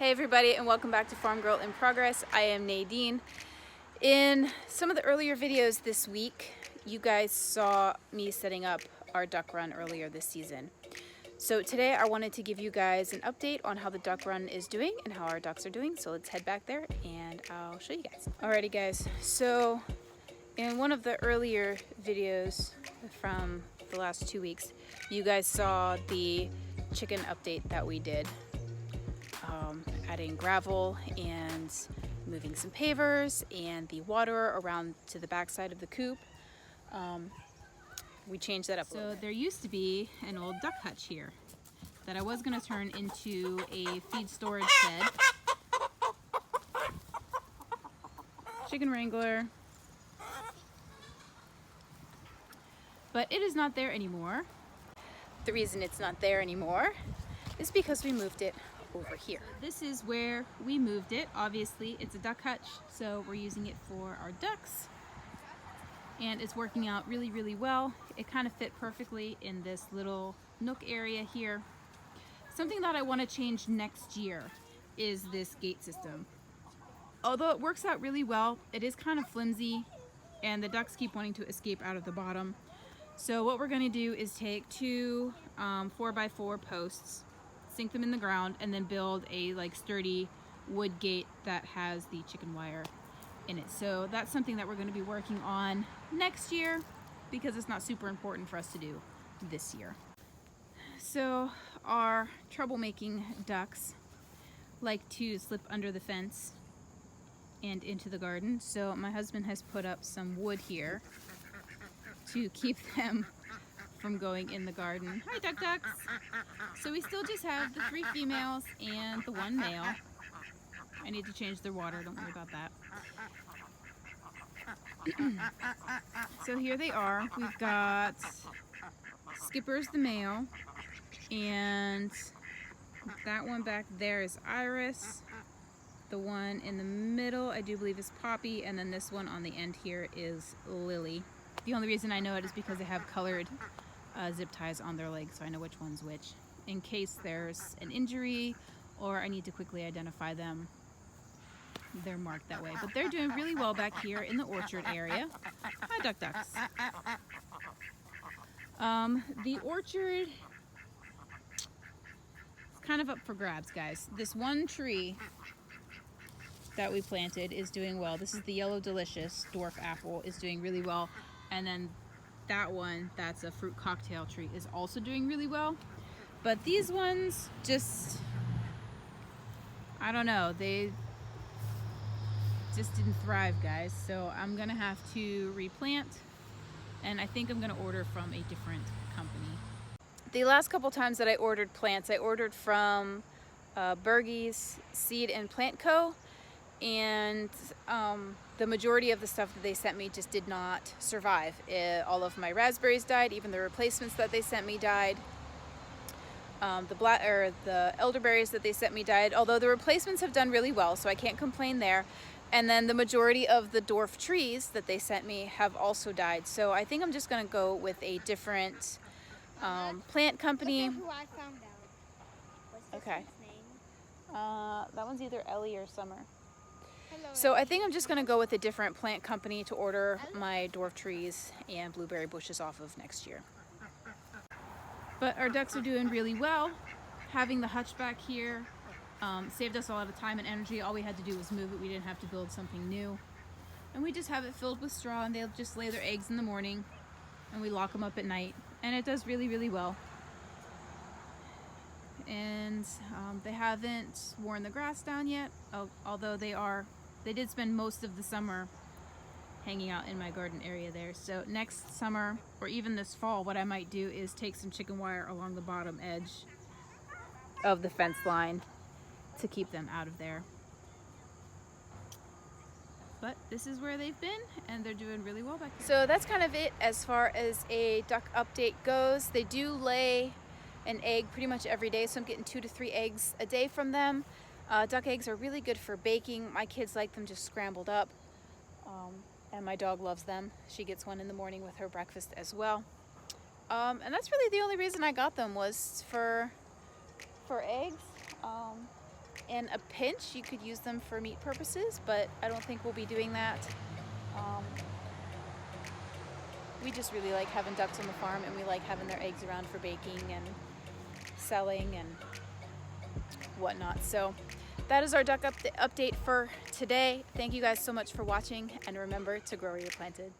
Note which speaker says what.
Speaker 1: Hey everybody, and welcome back to Farm Girl in Progress. I am Nadine. In some of the earlier videos this week, you guys saw me setting up our duck run earlier this season. So today I wanted to give you guys an update on how the duck run is doing and how our ducks are doing. So let's head back there and I'll show you guys. Alrighty guys, so in one of the earlier videos from the last 2 weeks, you guys saw the chicken update that we did. Adding gravel and moving some pavers and the water around to the back side of the coop. We changed that up a little bit. So there used to be an old duck hutch here that I was going to turn into a feed storage shed. Chicken wrangler. But it is not there anymore. The reason it's not there anymore is because we moved it over here. This is where we moved it. Obviously it's a duck hutch, so we're using it for our ducks and it's working out really well. It kind of fit perfectly in this little nook area here. Something that I want to change next year is this gate system. Although it works out really well, it is kind of flimsy and the ducks keep wanting to escape out of the bottom. So what we're going to do is take two 4x4 posts, sink them in the ground, and then build a sturdy wood gate that has the chicken wire in it. So that's something that we're going to be working on next year because it's not super important for us to do this year. So our troublemaking ducks like to slip under the fence and into the garden. So my husband has put up some wood here to keep them from going in the garden. Hi ducks! So we still just have the 3 females and the 1 male. I need to change their water, don't worry about that. So here they are. We've got Skipper's the male, and that one back there is Iris. The one in the middle I do believe is Poppy, and then this one on the end here is Lily. The only reason I know it is because they have colored zip ties on their legs, so I know which one's which, in case there's an injury or I need to quickly identify them. They're marked that way, but they're doing really well back here in the orchard area. Hi ducks. The orchard is kind of up for grabs, guys. This one tree that we planted is doing well. This is the Yellow Delicious dwarf apple, is doing really well, and then that one, that's a fruit cocktail tree, is also doing really well. But these ones just, I don't know, they just didn't thrive, guys. So I'm gonna have to replant, and I think I'm gonna order from a different company. The last couple times that I ordered plants, I ordered from Bergey's Seed and Plant Co. And the majority of the stuff that they sent me just did not survive. All of my raspberries died, even the replacements that they sent me died. The elderberries that they sent me died, although the replacements have done really well, so I can't complain there. And then the majority of the dwarf trees that they sent me have also died. So I think I'm just gonna go with a different plant company.
Speaker 2: Look at who I found out. What's this
Speaker 1: Okay.
Speaker 2: one's name?
Speaker 1: That one's either Ellie or Summer.
Speaker 2: Hello,
Speaker 1: So I think I'm just gonna go with a different plant company to order my dwarf trees and blueberry bushes off of next year. But our ducks are doing really well. Having the hutch back here saved us a lot of time and energy. All we had to do was move it. We didn't have to build something new. And we just have it filled with straw, and they'll just lay their eggs in the morning and we lock them up at night. And it does really well. And they haven't worn the grass down yet, although they did spend most of the summer hanging out in my garden area there. So next summer, or even this fall, what I might do is take some chicken wire along the bottom edge of the fence line to keep them out of there. But this is where they've been, and they're doing really well back here. So that's kind of it as far as a duck update goes. They do lay an egg pretty much every day, so I'm getting 2 to 3 eggs a day from them. Duck eggs are really good for baking. My kids like them just scrambled up, and my dog loves them. She gets one in the morning with her breakfast as well. And that's really the only reason I got them, was for eggs. In a pinch, you could use them for meat purposes, but I don't think we'll be doing that. We just really like having ducks on the farm, and we like having their eggs around for baking and selling and whatnot. So that is our duck update for today. Thank you guys so much for watching, and remember to grow where you're planted.